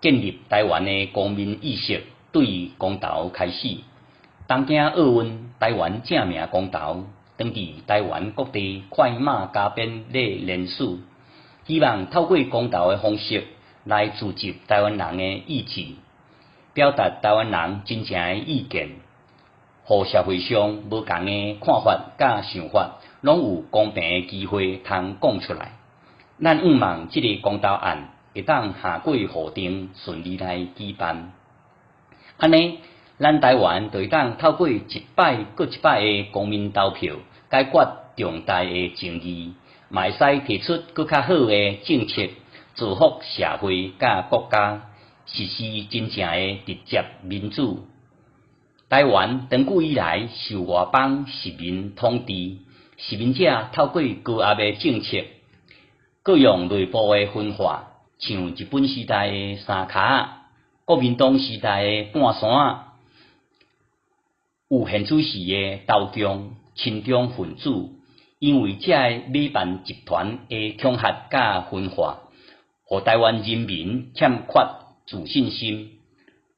建立台湾的公民意识对公投开始。东京奥运台湾正名公投，登记台湾各地快马加鞭的联署，希望透过公投的方式来聚集台湾人的意志，表达台湾人真正的意见，互社会上无同的看法甲想法，拢有公平的机会通讲出来。咱希望这个公投案会当下过户定，顺利来举办。安尼，咱台湾就会当透过一摆搁一摆的公民投票，解决重大的争议，嘛会使提出搁较好的政策，造福社会甲国家，实施真正的直接民主。台湾长久以来受外邦殖民统治，殖民者透过高压的政策，各用内部的分化，像日本时代的三卡仔，国民党时代的半山仔，有现此时的投共、亲中分子，因为这个美办集团的恐吓甲分化，互台湾人民欠缺自信心。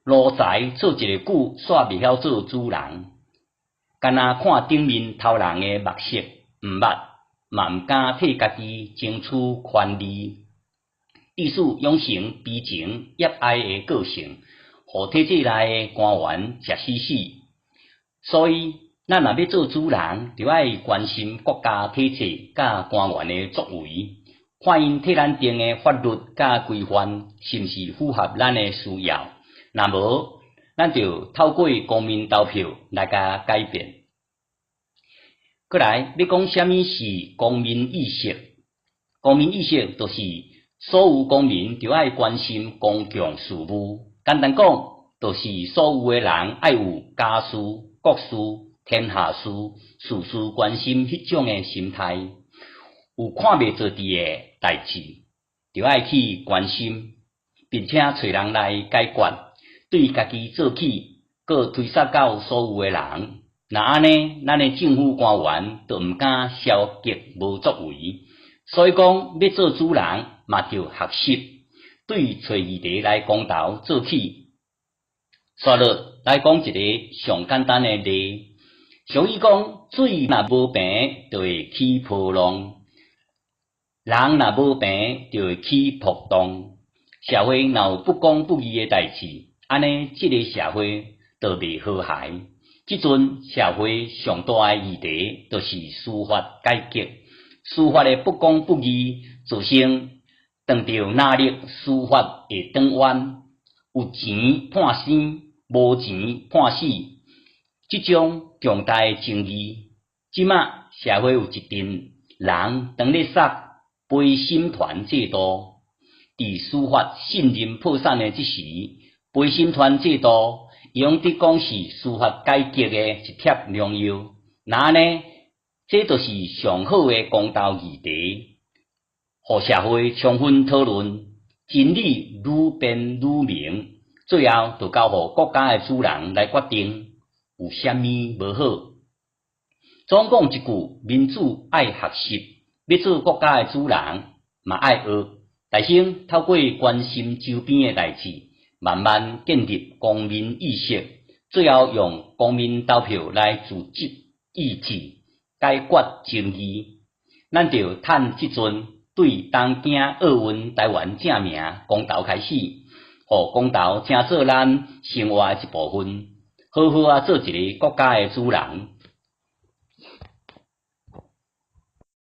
奴才做一个久，煞未晓做主人，干那看顶面头人的目色，毋捌，嘛毋敢替家己争取权利，意思养成悲情狭隘的个性，互体制内的官员食死死。所以，咱若要做主人，就要关心国家体制甲官员的作为，看因替咱定的法律甲规范是毋是符合咱的需要。若无，咱就透过公民投票来甲改变。过来，要讲什么是公民意识？公民意识就是所有公民就要关心公共事务。简单讲，就是所有的人要有家事、国事、天下事，事事关心迄种的心态。有看袂做滴的代志，就要去关心，并且找人来解决。对家己做起，搁推撒到所有的人，那安尼，咱的政府官员就毋敢消极无作为。所以讲，要做主人，嘛就学习对找议题来公投做起。刷落来讲一个上简单的例，俗语讲，水若无平，就会起波浪；人若无平，就会起波动。社会若有不公不义的代志，安尼，这个社会就袂和谐。即阵社会上大的议题，就是司法改革。司法的不公不义，造成当着哪力司法的转弯，有钱判生，无钱判死。即种重大的争议，即马社会有一群人当咧杀陪审团制度，伫司法信任破产的即时。陪审团制度用伫讲是司法改革的一帖良药，那呢，这就是上好的公投议题，互社会充分讨论，真理愈辩愈明，最后就交互国家的主人来决定有啥物无好。总讲一句，民主爱学习，要做国家的主人嘛爱学，大先透过关心周边的代志。慢慢建立公民意识，最后用公民投票来组织意志，解决争议。咱就趁即阵对东京奥运台湾正名公投开始，互公投成做咱生活一部分，好好做一个国家的主人。